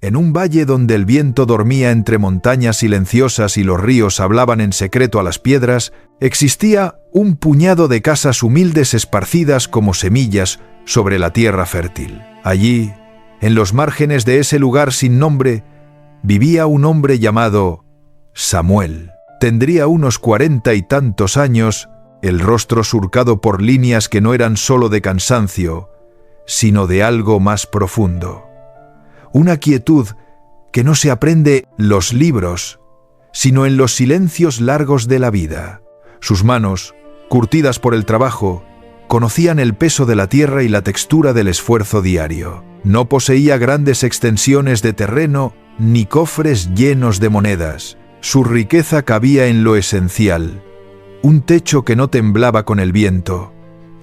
en un valle donde el viento dormía entre montañas silenciosas y los ríos hablaban en secreto a las piedras, existía un puñado de casas humildes esparcidas como semillas sobre la tierra fértil. Allí, en los márgenes de ese lugar sin nombre, vivía un hombre llamado Samuel. Tendría unos 40 y tantos años, el rostro surcado por líneas que no eran solo de cansancio, sino de algo más profundo. Una quietud que no se aprende en los libros, sino en los silencios largos de la vida. Sus manos, curtidas por el trabajo, conocían el peso de la tierra y la textura del esfuerzo diario. No poseía grandes extensiones de terreno ni cofres llenos de monedas. Su riqueza cabía en lo esencial: un techo que no temblaba con el viento,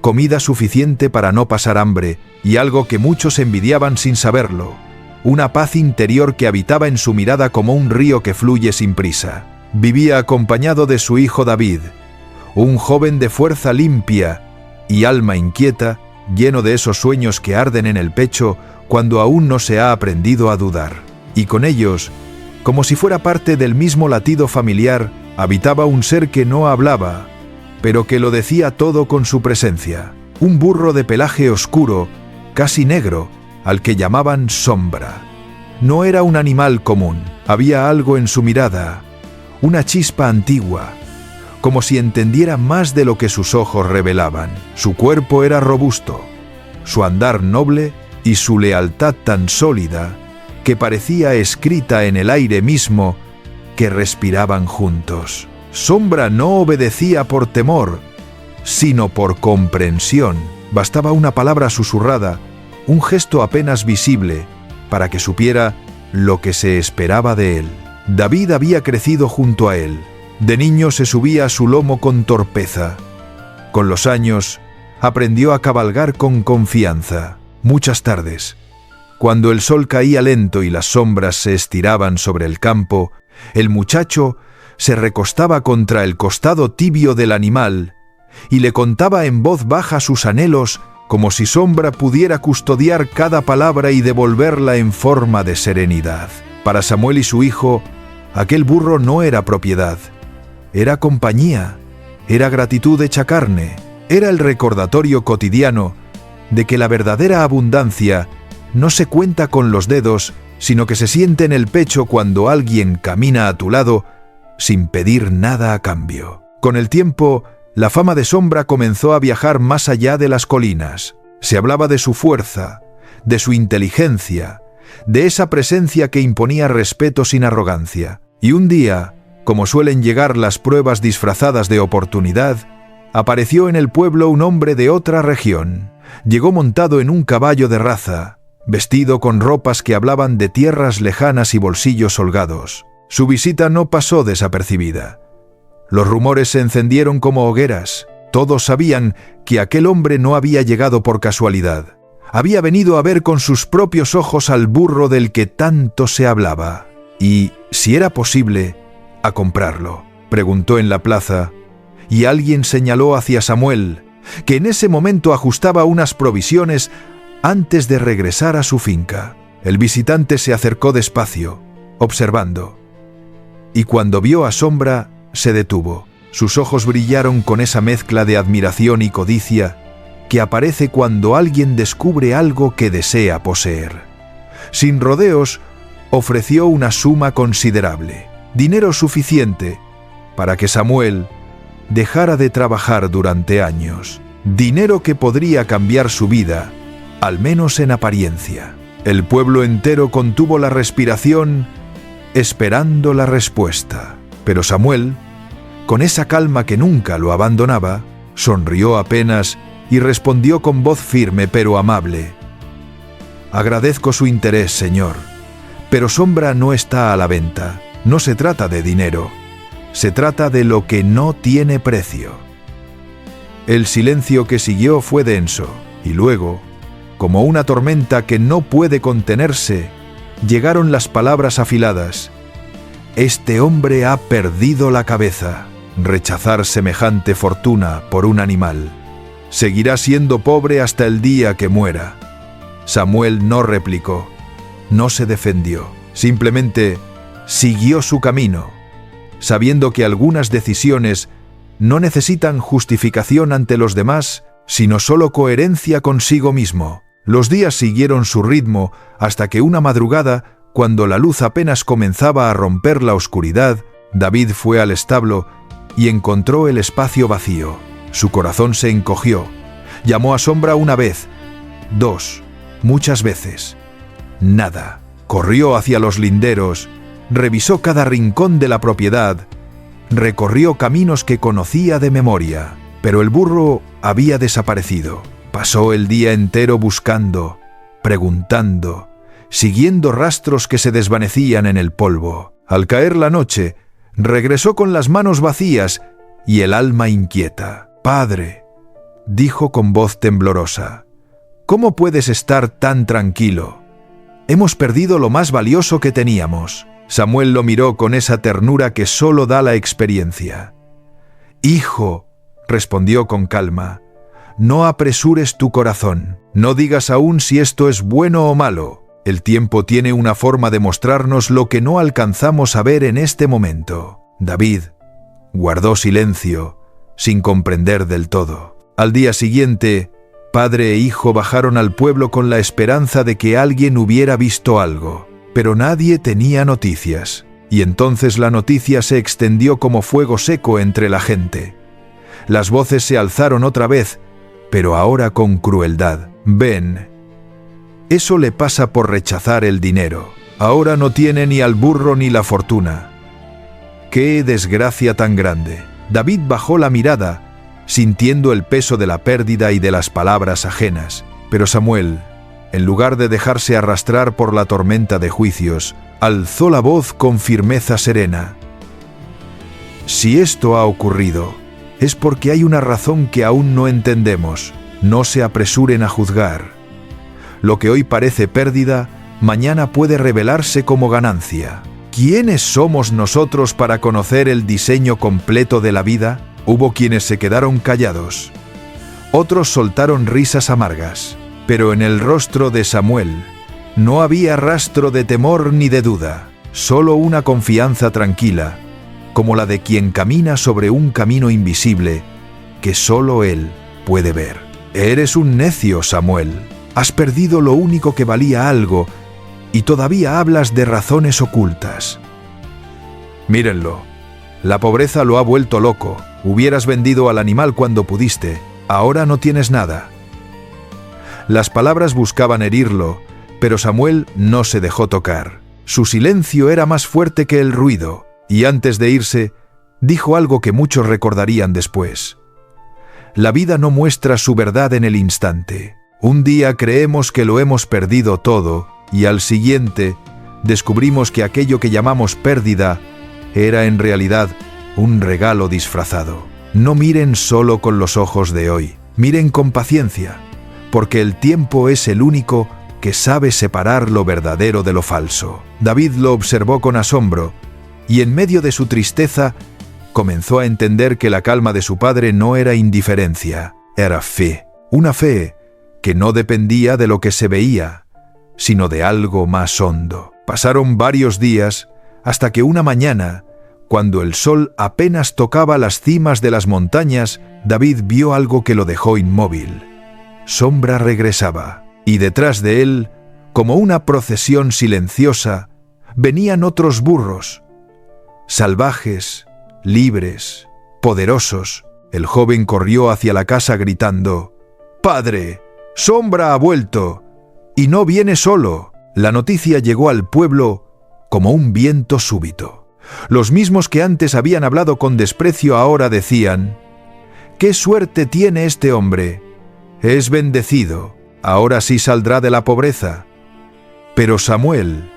comida suficiente para no pasar hambre y algo que muchos envidiaban sin saberlo: una paz interior que habitaba en su mirada como un río que fluye sin prisa. Vivía acompañado de su hijo David, un joven de fuerza limpia y alma inquieta, lleno de esos sueños que arden en el pecho cuando aún no se ha aprendido a dudar. Y con ellos, como si fuera parte del mismo latido familiar, habitaba un ser que no hablaba, pero que lo decía todo con su presencia. Un burro de pelaje oscuro, casi negro, al que llamaban Sombra. No era un animal común, había algo en su mirada, una chispa antigua, como si entendiera más de lo que sus ojos revelaban. Su cuerpo era robusto, su andar noble y su lealtad tan sólida que parecía escrita en el aire mismo que respiraban juntos. Sombra no obedecía por temor, sino por comprensión. Bastaba una palabra susurrada, un gesto apenas visible, para que supiera lo que se esperaba de él. David había crecido junto a él. De niño se subía a su lomo con torpeza. Con los años, aprendió a cabalgar con confianza. Muchas tardes, cuando el sol caía lento y las sombras se estiraban sobre el campo, el muchacho se recostaba contra el costado tibio del animal y le contaba en voz baja sus anhelos, como si Sombra pudiera custodiar cada palabra y devolverla en forma de serenidad. Para Samuel y su hijo, aquel burro no era propiedad, era compañía, era gratitud hecha carne, era el recordatorio cotidiano de que la verdadera abundancia no se cuenta con los dedos, sino que se siente en el pecho cuando alguien camina a tu lado sin pedir nada a cambio. Con el tiempo, la fama de Sombra comenzó a viajar más allá de las colinas. Se hablaba de su fuerza, de su inteligencia, de esa presencia que imponía respeto sin arrogancia. Y un día, como suelen llegar las pruebas disfrazadas de oportunidad, apareció en el pueblo un hombre de otra región. Llegó montado en un caballo de raza, vestido con ropas que hablaban de tierras lejanas y bolsillos holgados. Su visita no pasó desapercibida. Los rumores se encendieron como hogueras. Todos sabían que aquel hombre no había llegado por casualidad. Había venido a ver con sus propios ojos al burro del que tanto se hablaba. Y, si era posible, a comprarlo. Preguntó en la plaza, y alguien señaló hacia Samuel, que en ese momento ajustaba unas provisiones antes de regresar a su finca. El visitante se acercó despacio, observando, y cuando vio a Sombra, se detuvo. Sus ojos brillaron con esa mezcla de admiración y codicia que aparece cuando alguien descubre algo que desea poseer. Sin rodeos, ofreció una suma considerable, dinero suficiente para que Samuel dejara de trabajar durante años, dinero que podría cambiar su vida, al menos en apariencia. El pueblo entero contuvo la respiración, esperando la respuesta. Pero Samuel, con esa calma que nunca lo abandonaba, sonrió apenas y respondió con voz firme pero amable: «Agradezco su interés, señor, pero Sombra no está a la venta. No se trata de dinero, se trata de lo que no tiene precio». El silencio que siguió fue denso, y luego, como una tormenta que no puede contenerse, llegaron las palabras afiladas: «Este hombre ha perdido la cabeza. Rechazar semejante fortuna por un animal. Seguirá siendo pobre hasta el día que muera». Samuel no replicó. no se defendió, simplemente siguió su camino, sabiendo que algunas decisiones no necesitan justificación ante los demás, sino solo coherencia consigo mismo. Los días siguieron su ritmo hasta que una madrugada, cuando la luz apenas comenzaba a romper la oscuridad, David fue al establo y encontró el espacio vacío. Su corazón se encogió. Llamó a Sombra una vez, 2, muchas veces. Nada. Corrió hacia los linderos, revisó cada rincón de la propiedad, recorrió caminos que conocía de memoria, pero el burro había desaparecido. Pasó el día entero buscando, preguntando, siguiendo rastros que se desvanecían en el polvo. Al caer la noche, regresó con las manos vacías y el alma inquieta. «Padre», dijo con voz temblorosa, «¿cómo puedes estar tan tranquilo? Hemos perdido lo más valioso que teníamos». Samuel lo miró con esa ternura que solo da la experiencia. «Hijo», respondió con calma, «no apresures tu corazón. No digas aún si esto es bueno o malo. El tiempo tiene una forma de mostrarnos lo que no alcanzamos a ver en este momento». David guardó silencio, sin comprender del todo. Al día siguiente, padre e hijo bajaron al pueblo con la esperanza de que alguien hubiera visto algo, pero nadie tenía noticias. Y entonces la noticia se extendió como fuego seco entre la gente. Las voces se alzaron otra vez, pero ahora con crueldad. «Ven, eso le pasa por rechazar el dinero. Ahora no tiene ni al burro ni la fortuna». ¡Qué desgracia tan grande! David bajó la mirada, sintiendo el peso de la pérdida y de las palabras ajenas. Pero Samuel, en lugar de dejarse arrastrar por la tormenta de juicios, alzó la voz con firmeza serena. «Si esto ha ocurrido, es porque hay una razón que aún no entendemos. No se apresuren a juzgar. Lo que hoy parece pérdida, mañana puede revelarse como ganancia. ¿Quiénes somos nosotros para conocer el diseño completo de la vida?». Hubo quienes se quedaron callados. Otros soltaron risas amargas. Pero en el rostro de Samuel no había rastro de temor ni de duda, solo una confianza tranquila, como la de quien camina sobre un camino invisible que solo él puede ver. «Eres un necio, Samuel. Has perdido lo único que valía algo y todavía hablas de razones ocultas». «Mírenlo. La pobreza lo ha vuelto loco. Hubieras vendido al animal cuando pudiste. Ahora no tienes nada». Las palabras buscaban herirlo, pero Samuel no se dejó tocar. Su silencio era más fuerte que el ruido, y antes de irse, dijo algo que muchos recordarían después. «La vida no muestra su verdad en el instante. Un día creemos que lo hemos perdido todo, y al siguiente descubrimos que aquello que llamamos pérdida era en realidad un regalo disfrazado. No miren solo con los ojos de hoy, miren con paciencia, porque el tiempo es el único que sabe separar lo verdadero de lo falso». David lo observó con asombro, y en medio de su tristeza comenzó a entender que la calma de su padre no era indiferencia, era fe. Una fe que no dependía de lo que se veía, sino de algo más hondo. Pasaron varios días hasta que una mañana, cuando el sol apenas tocaba las cimas de las montañas, David vio algo que lo dejó inmóvil. Sombra regresaba, y detrás de él, como una procesión silenciosa, venían otros burros, salvajes, libres, poderosos. El joven corrió hacia la casa gritando: «¡Padre! Sombra ha vuelto, y no viene solo». La noticia llegó al pueblo como un viento súbito. Los mismos que antes habían hablado con desprecio ahora decían: «¡Qué suerte tiene este hombre! Es bendecido, ahora sí saldrá de la pobreza». Pero Samuel,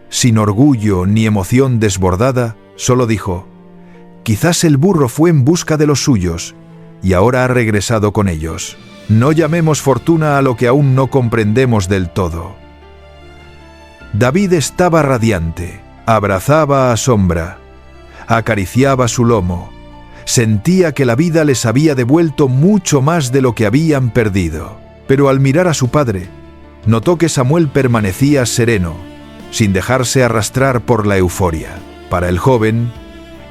sin orgullo ni emoción desbordada, solo dijo: «Quizás el burro fue en busca de los suyos, y ahora ha regresado con ellos. No llamemos fortuna a lo que aún no comprendemos del todo». David estaba radiante, abrazaba a Sombra, acariciaba su lomo, sentía que la vida les había devuelto mucho más de lo que habían perdido. Pero al mirar a su padre, notó que Samuel permanecía sereno, sin dejarse arrastrar por la euforia. Para el joven,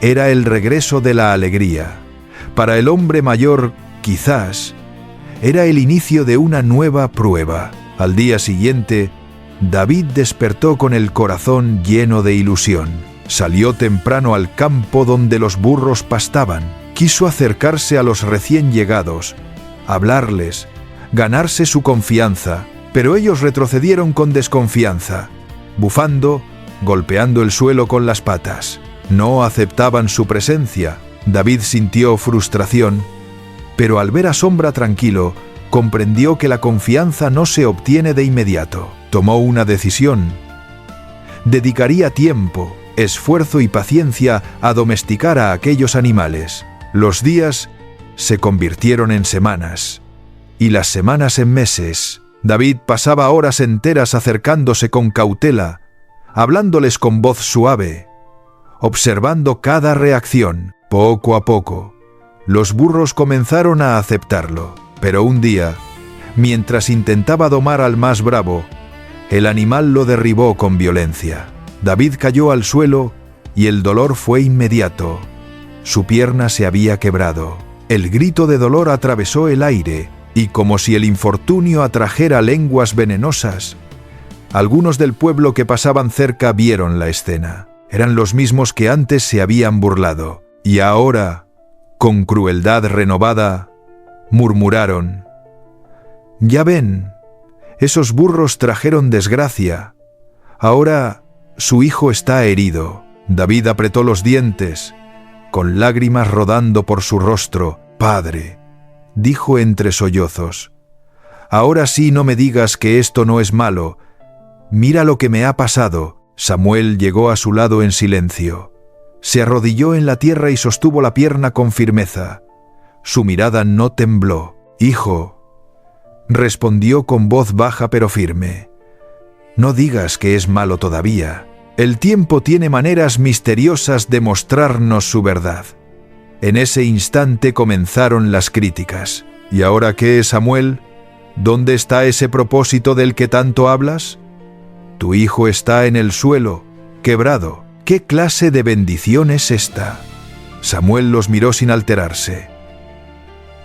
era el regreso de la alegría. Para el hombre mayor, quizás, era el inicio de una nueva prueba. Al día siguiente, David despertó con el corazón lleno de ilusión. Salió temprano al campo donde los burros pastaban. Quiso acercarse a los recién llegados, hablarles, ganarse su confianza, pero ellos retrocedieron con desconfianza, bufando, golpeando el suelo con las patas. No aceptaban su presencia. David sintió frustración, pero al ver a Sombra tranquilo, comprendió que la confianza no se obtiene de inmediato. Tomó una decisión. Dedicaría tiempo, esfuerzo y paciencia a domesticar a aquellos animales. Los días se convirtieron en semanas, y las semanas en meses. David pasaba horas enteras acercándose con cautela, hablándoles con voz suave, observando cada reacción. Poco a poco, los burros comenzaron a aceptarlo, pero un día, mientras intentaba domar al más bravo, el animal lo derribó con violencia. David cayó al suelo y el dolor fue inmediato. Su pierna se había quebrado. El grito de dolor atravesó el aire y, como si el infortunio atrajera lenguas venenosas, algunos del pueblo que pasaban cerca vieron la escena. Eran los mismos que antes se habían burlado. Y ahora, con crueldad renovada, murmuraron: «Ya ven, esos burros trajeron desgracia. Ahora su hijo está herido». David apretó los dientes, con lágrimas rodando por su rostro. «Padre», dijo entre sollozos, «ahora sí no me digas que esto no es malo. Mira lo que me ha pasado». Samuel llegó a su lado en silencio. Se arrodilló en la tierra y sostuvo la pierna con firmeza. Su mirada no tembló. «Hijo», respondió con voz baja pero firme, «no digas que es malo todavía. El tiempo tiene maneras misteriosas de mostrarnos su verdad». En ese instante comenzaron las críticas. «¿Y ahora qué, Samuel? ¿Dónde está ese propósito del que tanto hablas? Tu hijo está en el suelo, quebrado. ¿Qué clase de bendición es esta?». Samuel los miró sin alterarse.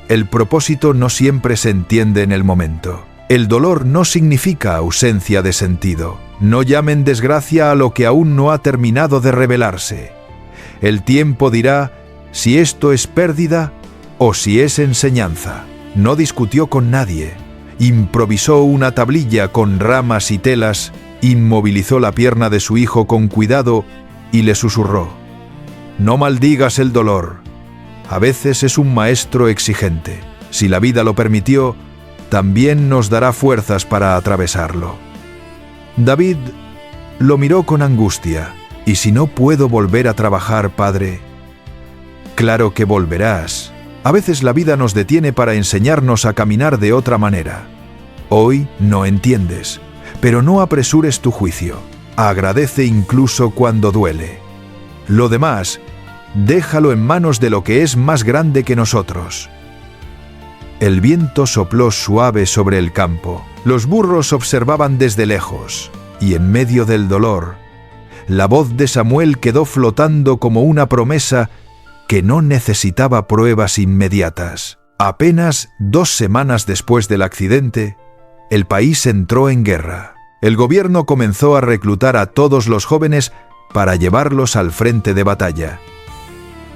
El propósito no siempre se entiende en el momento. El dolor no significa ausencia de sentido. No llamen desgracia a lo que aún no ha terminado de revelarse. El tiempo dirá si esto es pérdida o si es enseñanza. No discutió con nadie. Improvisó una tablilla con ramas y telas, inmovilizó la pierna de su hijo con cuidado y le susurró: «No maldigas el dolor. A veces es un maestro exigente. Si la vida lo permitió, también nos dará fuerzas para atravesarlo». David lo miró con angustia. «¿Y si no puedo volver a trabajar, padre?». «Claro que volverás. A veces la vida nos detiene para enseñarnos a caminar de otra manera. Hoy no entiendes, pero no apresures tu juicio. Agradece incluso cuando duele. Lo demás, déjalo en manos de lo que es más grande que nosotros». El viento sopló suave sobre el campo. Los burros observaban desde lejos, y en medio del dolor, la voz de Samuel quedó flotando como una promesa que no necesitaba pruebas inmediatas. Apenas 2 semanas después del accidente, el país entró en guerra. El gobierno comenzó a reclutar a todos los jóvenes para llevarlos al frente de batalla.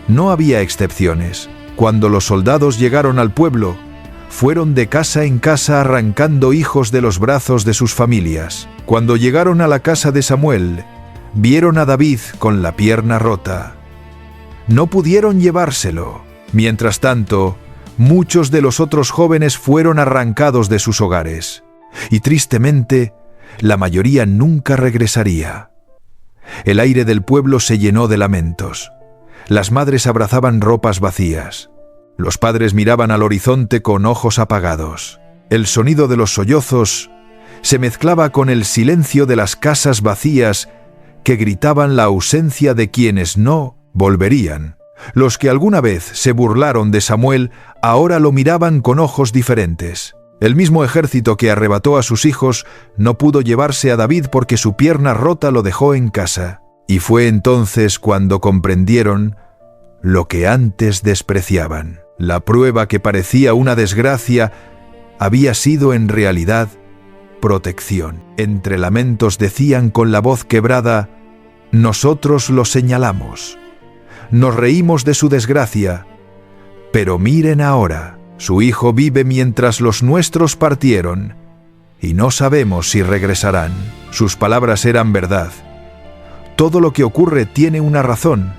No había excepciones. Cuando los soldados llegaron al pueblo, fueron de casa en casa arrancando hijos de los brazos de sus familias. Cuando llegaron a la casa de Samuel, vieron a David con la pierna rota. No pudieron llevárselo. Mientras tanto, muchos de los otros jóvenes fueron arrancados de sus hogares. Y tristemente, la mayoría nunca regresaría. El aire del pueblo se llenó de lamentos. Las madres abrazaban ropas vacías. Los padres miraban al horizonte con ojos apagados. El sonido de los sollozos se mezclaba con el silencio de las casas vacías que gritaban la ausencia de quienes no volverían. Los que alguna vez se burlaron de Samuel ahora lo miraban con ojos diferentes. El mismo ejército que arrebató a sus hijos no pudo llevarse a David porque su pierna rota lo dejó en casa. Y fue entonces cuando comprendieron lo que antes despreciaban. La prueba que parecía una desgracia había sido en realidad protección. Entre lamentos decían con la voz quebrada: nosotros lo señalamos, nos reímos de su desgracia, pero miren ahora, su hijo vive mientras los nuestros partieron, y no sabemos si regresarán. Sus palabras eran verdad. Todo lo que ocurre tiene una razón,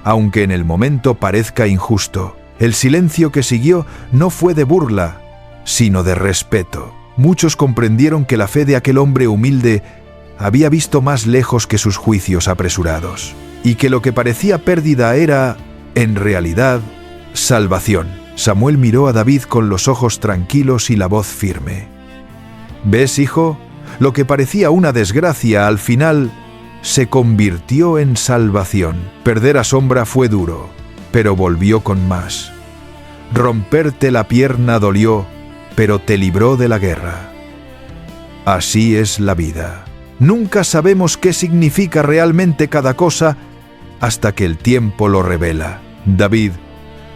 aunque en el momento parezca injusto. El silencio que siguió no fue de burla, sino de respeto. Muchos comprendieron que la fe de aquel hombre humilde había visto más lejos que sus juicios apresurados, y que lo que parecía pérdida era, en realidad, salvación. Samuel miró a David con los ojos tranquilos y la voz firme. ¿Ves, hijo? Lo que parecía una desgracia al final se convirtió en salvación. Perder a Sombra fue duro, pero volvió con más. Romperte la pierna dolió, pero te libró de la guerra. Así es la vida. Nunca sabemos qué significa realmente cada cosa hasta que el tiempo lo revela. David,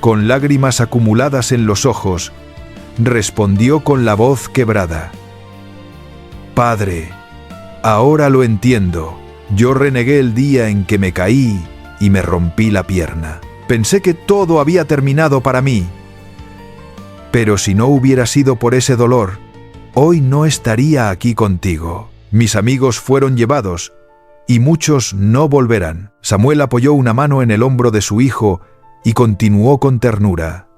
con lágrimas acumuladas en los ojos, respondió con la voz quebrada: Padre, ahora lo entiendo. Yo renegué el día en que me caí y me rompí la pierna. Pensé que todo había terminado para mí. Pero si no hubiera sido por ese dolor, hoy no estaría aquí contigo. Mis amigos fueron llevados, y muchos no volverán. Samuel apoyó una mano en el hombro de su hijo y continuó con ternura: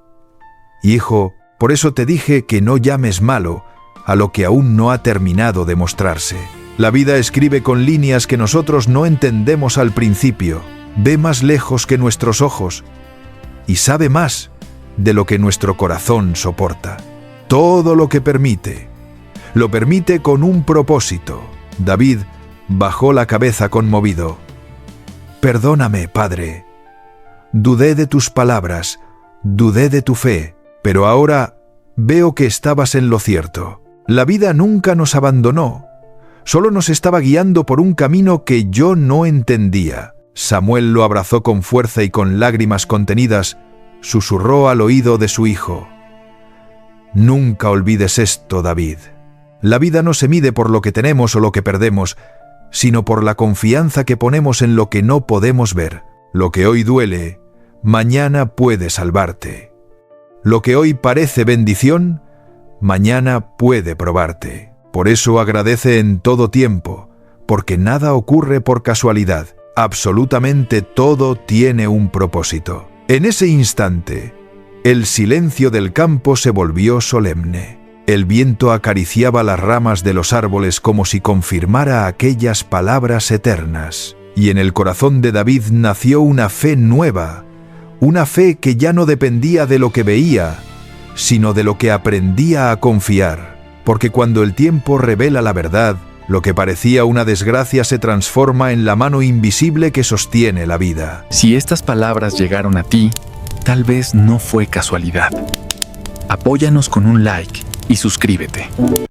Hijo, por eso te dije que no llames malo a lo que aún no ha terminado de mostrarse. La vida escribe con líneas que nosotros no entendemos al principio. Ve más lejos que nuestros ojos y sabe más de lo que nuestro corazón soporta. Todo lo que permite, lo permite con un propósito. David bajó la cabeza conmovido. Perdóname, Padre. Dudé de tus palabras, dudé de tu fe, pero ahora veo que estabas en lo cierto. La vida nunca nos abandonó, solo nos estaba guiando por un camino que yo no entendía. Samuel lo abrazó con fuerza y con lágrimas contenidas susurró al oído de su hijo: Nunca olvides esto, David. La vida no se mide por lo que tenemos o lo que perdemos, sino por la confianza que ponemos en lo que no podemos ver. Lo que hoy duele, mañana puede salvarte. Lo que hoy parece bendición, mañana puede probarte. Por eso agradece en todo tiempo, porque nada ocurre por casualidad. Absolutamente todo tiene un propósito. En ese instante, el silencio del campo se volvió solemne. El viento acariciaba las ramas de los árboles como si confirmara aquellas palabras eternas. Y en el corazón de David nació una fe nueva, una fe que ya no dependía de lo que veía, sino de lo que aprendía a confiar. Porque cuando el tiempo revela la verdad, lo que parecía una desgracia se transforma en la mano invisible que sostiene la vida. Si estas palabras llegaron a ti, tal vez no fue casualidad. Apóyanos con un like y suscríbete.